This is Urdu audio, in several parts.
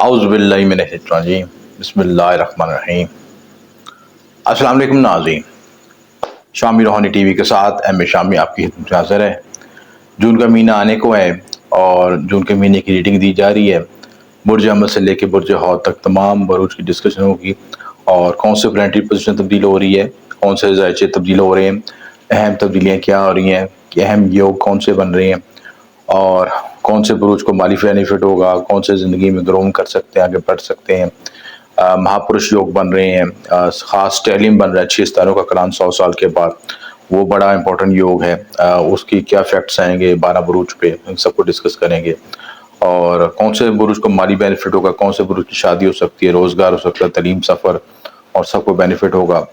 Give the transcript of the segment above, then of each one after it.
اعوذ باللہ من الشیطان الرجیم بسم اللہ الرحمن الرحیم۔ السلام علیکم ناظرین، شامی روحانی ٹی وی کے ساتھ ایم اے شامی آپ کی خدمت میں حاضر ہے۔ جون کا مہینہ آنے کو ہے اور جون کے مہینے کی ریڈنگ دی جا رہی ہے۔ برج احمد سے لے کے برج حوت تک تمام بروج کی ڈسکشن ہوگی اور کون سے پلانٹری پوزیشن تبدیل ہو رہی ہے، کون سے ذائچے تبدیل ہو رہے ہیں، اہم تبدیلیاں کیا ہو رہی ہیں، کہ اہم یوگ کون سے بن رہے ہیں اور کون سے بروج کو مالی بینیفٹ ہوگا، کون سے زندگی میں گروم کر سکتے ہیں، آگے بڑھ سکتے ہیں۔ مہاپرش یوگ بن رہے ہیں، خاص ٹیلیم بن رہا ہے 6 ستاروں کا کران 100 سال کے بعد، وہ بڑا امپورٹنٹ یوگ ہے۔ اس کی کیا افیکٹس آئیں گے 12 بروج پہ، ان سب کو ڈسکس کریں گے۔ اور کون سے بروج کو مالی بینیفٹ ہوگا، کون سے بروج کی شادی ہو سکتی ہے، روزگار ہو سکتا ہے، تعلیم، سفر اور سب کو بینیفٹ ہوگا۔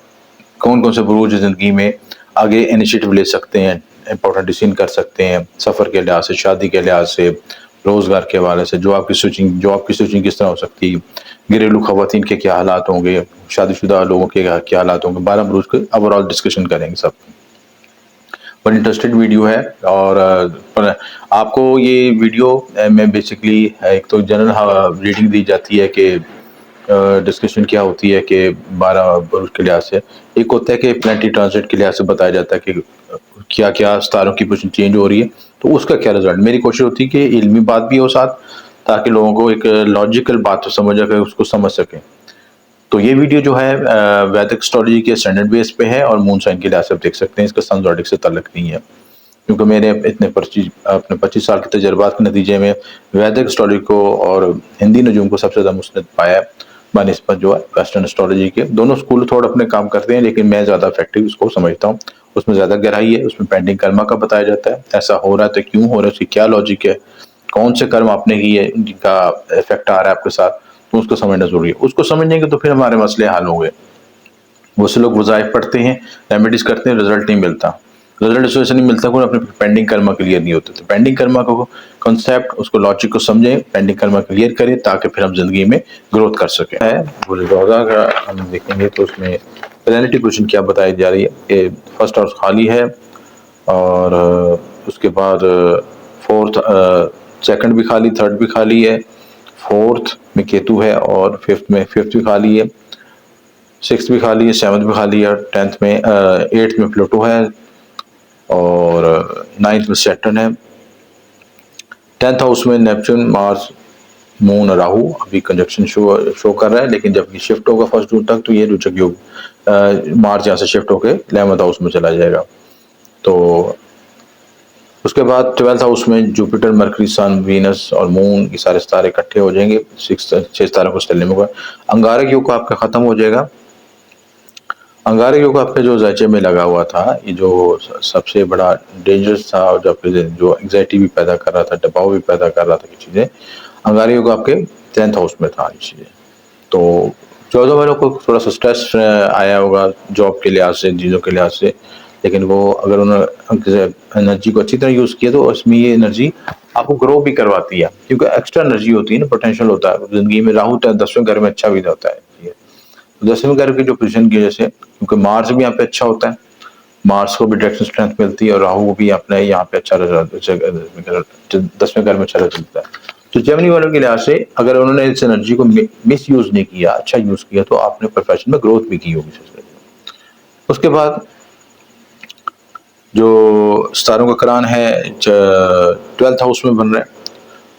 کون کون سے بروج زندگی میں آگے انیشیٹو لے سکتے ہیں، امپورٹنٹ ڈیسیژن کر سکتے ہیں، سفر کے لحاظ سے، شادی کے لحاظ سے، روزگار کے حوالے سے، جاب کی سوئچنگ کس طرح ہو سکتی ہے، گھریلو خواتین کے کیا حالات ہوں گے، شادی شدہ لوگوں کے کیا حالات ہوں گے۔ 12 بروج کے اوور آل ڈسکشن کریں گے سب۔ بڑی انٹرسٹڈ ویڈیو ہے اور آپ کو یہ ویڈیو میں بیسکلی ایک تو جنرل ریڈنگ دی جاتی ہے کہ ڈسکشن کیا ہوتی ہے کہ 12 بروج کے لحاظ سے، ایک ہوتا ہے کہ پلانٹری ٹرانزٹ کے لحاظ سے بتایا جاتا ہے کہ کیا کیا ستاروں کی پوزیشن چینج ہو رہی ہے، تو اس کا کیا رزلٹ۔ میری کوشش ہوتی ہے کہ علمی بات بھی ہو ساتھ، تاکہ لوگوں کو ایک لاجیکل بات سمجھ آ اس کو سمجھ سکیں۔ تو یہ ویڈیو جو ہے ویدک اسٹرالوجی کے اسٹینڈرڈ بیس پہ ہے اور مون سائن کے لحاظ سے آپ دیکھ سکتے ہیں، اس کا سن زوڈک سے تعلق نہیں ہے، کیونکہ میرے اپنے 25 سال کے تجربات کے نتیجے میں ویدک اسٹرالوجی کو اور ہندی نجوم کو سب سے زیادہ مستند پایا ہے بنسبت جو ہے ویسٹرن اسٹرالوجی کے۔ دونوں اسکول تھوڑا اپنے کام کرتے ہیں، لیکن میں زیادہ افیکٹو اس کو سمجھتا ہوں، اس میں زیادہ گہرائی ہے، اس میں پینڈنگ کرما کا بتایا جاتا ہے، ایسا ہو رہا ہے تو کیوں ہو رہا ہے، اس کی کیا لاجک ہے، کون سے کرم آپ نے کیے جن کا افیکٹ آ رہا ہے آپ کے ساتھ، تو اس کو سمجھنا ضروری ہے۔ اس کو سمجھیں گے تو پھر ہمارے مسئلے حل ہوں گے۔ بہت سے لوگ وظائف پڑھتے ہیں، ریمیڈیز کرتے ہیں، رزلٹ نہیں ملتا۔ رزلٹ اس وجہ سے نہیں ملتا کہ اپنے پینڈنگ کرما کلیئر نہیں ہوتے۔ تو پینڈنگ کرما کو کنسیپٹ، اس کو لاجک کو سمجھیں، پینڈنگ کرما کلیئر کریں، تاکہ پھر ہم زندگی میں گروتھ کر سکیں۔ روزہ کا ہم دیکھیں گے تو اس میں پلانٹری پوزیشن کیا بتائی جا رہی ہے کہ فرسٹ ہاؤس خالی ہے اور اس کے بعد فورتھ، سیکنڈ بھی خالی، تھرڈ بھی خالی ہے، فورتھ میں کیتو ہے اور ففتھ بھی خالی ہے، سکس بھی خالی ہے، سیونتھ بھی خالی ہے، 10th میں 8th میں پلوٹو ہے اور 9th میں سیٹرن ہے۔ 10th ہاؤس میں نیپچون، مارس، مون اور راہو ابھی کنجکشن شو کر رہا ہے، لیکن جب یہ شفٹ ہوگا 1 جون تک تو یہ روچک یوگ، مارچ یہاں سے شفٹ ہو کے 11th ہاؤس میں چلا جائے گا۔ تو اس کے بعد 12th ہاؤس میں جوپیٹر، مرکری، سن، وینس اور مون، یہ سارے ستارے اکٹھے ہو جائیں گے، 6 ستاروں کو ستلنے ہوگا۔ انگارک یوگ آپ کا ختم ہو جائے گا۔ انگارک یوگ آپ کا جو ذائچے میں لگا ہوا تھا، یہ جو سب سے بڑا ڈینجرس تھا اور جو انگزائٹی بھی پیدا کر رہا تھا، دباؤ بھی پیدا کر رہا تھا، یہ چیزیں انگارک یوگ آپ کے 10th ہاؤس میں تھا یہ چیزیں۔ تو 14 والوں کو تھوڑا سا سٹریس آیا ہوگا جاب کے لحاظ سے، چیزوں کے لحاظ سے، لیکن وہ اگر انہوں نے انرجی کو اچھی طرح یوز کیا تو اس میں یہ انرجی آپ کو گرو بھی کرواتی ہے، کیونکہ ایکسٹرا انرجی ہوتی ہے نا، پوٹینشیل ہوتا ہے زندگی میں۔ راہو 10ویں گھر میں اچھا بھی ہوتا ہے، 10ویں گھر کی جو پوزیشن کی وجہ سے، کیونکہ مارس بھی یہاں پہ اچھا ہوتا ہے، مارس کو بھی ڈائریکشن اسٹرینتھ ملتی ہے اور راہو بھی اپنے یہاں پہ اچھا رزلٹ 10ویں گھر میں اچھا رزلٹ ملتا ہے۔ تو جیمنی والوں کے لحاظ سے اگر انہوں نے اس انرجی کو مس یوز نہیں کیا، اچھا یوز کیا، تو آپ نے پروفیشن میں گروتھ بھی کی ہوگی۔ اس کے بعد جو ستاروں کا کران ہے 12th ہاؤس میں بن رہا ہے،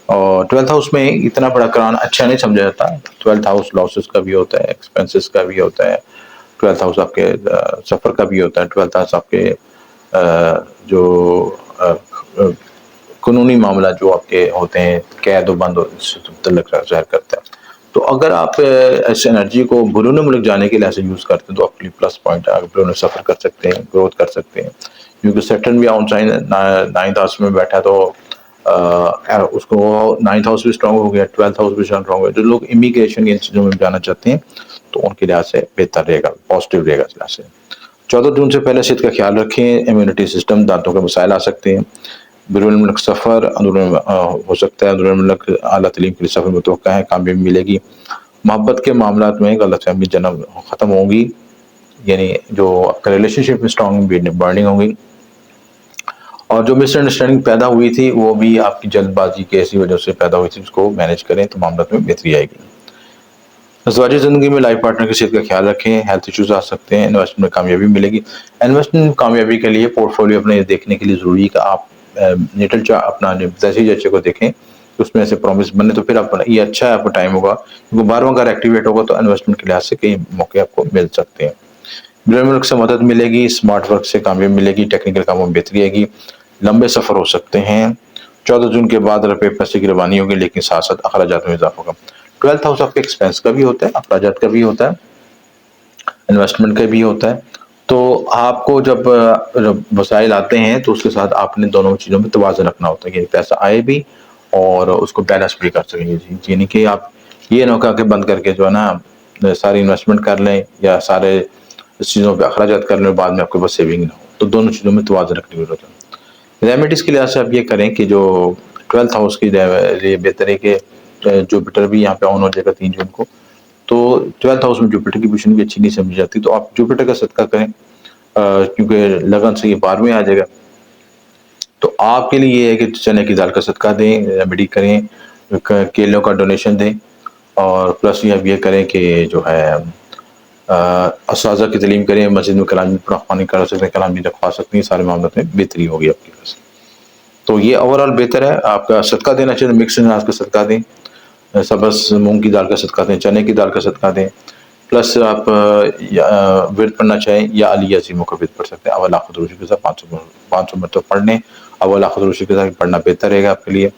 اور 12th ہاؤس میں اتنا بڑا کران اچھا نہیں سمجھا جاتا۔ 12th ہاؤس لاسز کا بھی ہوتا ہے، ایکسپینسز کا بھی ہوتا ہے، 12th ہاؤس آپ کے سفر کا بھی ہوتا ہے، 12th ہاؤس آپ کے جو قانونی معاملات جو آپ کے ہوتے ہیں، قید و بند سے متعلق ظاہر کرتا ہے۔ تو اگر آپ اس انرجی کو بیرون ملک جانے کے لحاظ سے یوز کرتے ہیں تو آپ کے لیے پلس پوائنٹ ہے، آپ بیرون سفر کر سکتے ہیں، گروتھ کر سکتے ہیں، کیونکہ سیٹرن بھی آؤٹ سائن 9th ہاؤس میں بیٹھا تو اس کو 9th ہاؤس بھی اسٹرانگ ہو گیا، 12th ہاؤس بھی اسٹرانگ ہو گیا۔ جو لوگ امیگریشن ان چیزوں میں جانا چاہتے ہیں تو ان کے لحاظ سے بہتر رہے گا، پازیٹیو رہے گا اس لحاظ سے۔ 14 جون سے پہلے صحت کا خیال رکھیں، امیونٹی سسٹم، دانتوں کے مسائل آ سکتے ہیں، بیرون ملک سفر ہو سکتا ہے، بیرون ملک اعلیٰ تعلیم کے لیے سفر متوقع ہے، کامیابی ملے گی۔ محبت کے معاملات میں غلط فہمی جنم ختم ہوں گی، یعنی جو آپ کا ریلیشن شپ میں اسٹرانگ بانڈنگ ہوں گی۔ اور جو مس انڈرسٹینڈنگ پیدا ہوئی تھی وہ بھی آپ کی جلد بازی کی ایسی وجہ سے پیدا ہوئی تھی، اس کو مینیج کریں تو معاملات میں بہتری آئے گی۔ ازواجی زندگی میں لائف پارٹنر کی صحت کا خیال رکھیں، ہیلتھ ایشوز آ سکتے ہیں، انویسٹمنٹ میں کامیابی ملے گی۔ انویسٹمنٹ کامیابی کے لیے پورٹ فولیو اپنے دیکھنے کے لیے ضروری ہے کہ آپ نیٹل اپنا جو جچے کو دیکھیں، اس میں سے پرومس بنے تو پھر آپ یہ اچھا ہے، آپ کا ٹائم ہوگا کیونکہ بار بار اگر ایکٹیویٹ ہوگا تو انویسٹمنٹ کے لحاظ سے کئی موقع آپ کو مل سکتے ہیں۔ بیرون ملک سے مدد ملے گی، اسمارٹ ورک سے کامیابی ملے گی، ٹیکنیکل کاموں میں بہتری آئے گی، لمبے سفر ہو سکتے ہیں۔ 14 جون کے بعد روپے پیسے کی روانی ہوگی، لیکن ساتھ ساتھ اخراجات میں اضافہ ہوگا۔ 12th ہاؤس آپ کے ایکسپینس کا بھی ہوتا ہے، اخراجات کا بھی ہوتا ہے، انویسٹمنٹ کا بھی ہوتا ہے۔ تو آپ کو جب وسائل آتے ہیں تو اس کے ساتھ آپ نے دونوں چیزوں میں توازن رکھنا ہوتا ہے کہ پیسہ آئے بھی اور اس کو بیلنس بھی کر سکیں۔ یعنی کہ آپ یہ نہ کہ بند کر کے جو ہے نا ساری انویسٹمنٹ کر لیں یا سارے اس چیزوں پہ اخراجات کر لیں، بعد میں آپ کے پاس سیونگ نہ ہو، تو دونوں چیزوں میں توازن رکھنے کی ضرورت ہے۔ ریمیڈیز کے لحاظ سے آپ یہ کریں کہ جو 12th ہاؤس کی لیے بہتر ہے کہ جوپیٹر بھی یہاں پہ آن ہو جائے گا 3 جون کو، تو 12th ہاؤس میں جوپیٹر کی پوزیشن بھی اچھی نہیں سمجھی جاتی، تو آپ جوپیٹر کا صدقہ کریں کیونکہ لگن سے یہ 12ویں آ جائے گا۔ تو آپ کے لیے یہ ہے کہ چنے کی دال کا صدقہ دیں، ریمیڈی کریں، کیلوں کا ڈونیشن دیں، اور پلس یہ کریں کہ جو ہے اساتذہ کی تعلیم کریں، مسجد میں کلام پڑھانی کر سکتے ہیں، کلام رکھوا سکتے ہیں، سارے معاملات میں بہتری ہوگی آپ کی وجہ سے۔ تو یہ اوورال بہتر ہے، آپ کا صدقہ دینا چاہیے مکس اناج کا صدقہ دیں، سبز مونگ کی دال کا صدقہ دیں، چنے کی دال کا صدقہ دیں، پلس آپ ورد پڑھنا چاہیں یا علی عظیموں کا ورد پڑھ سکتے ہیں، اول آخر روشی کے ساتھ 500 مرتبہ پڑھنے، اول آخر روشی کے ساتھ پڑھنا بہتر رہے گا آپ کے لیے۔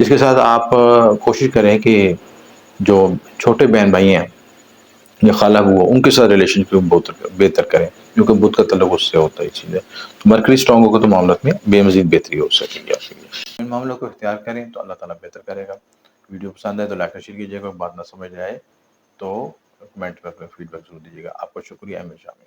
اس کے ساتھ آپ کوشش کریں کہ جو چھوٹے بہن بھائی ہیں یا خالہ وہ ان کے ساتھ ریلیشن کو بہتر کریں، کیونکہ بدھ کا تعلق اس سے ہوتا ہے، اس چیز ہے۔ تو مرکری اسٹرانگ ہوگا تو معاملات میں بے مزید بہتری ہو سکے گی آپ کے لیے۔ ان معاملوں کو اختیار کریں تو اللہ تعالیٰ بہتر کرے گا۔ ویڈیو پسند ہے تو لائک اور شیئر کیجیے گا، بات نہ سمجھ آئے تو کمنٹ کر کے فیڈ بیک ضرور دیجیے گا۔ آپ کا شکریہ، احمد شامی۔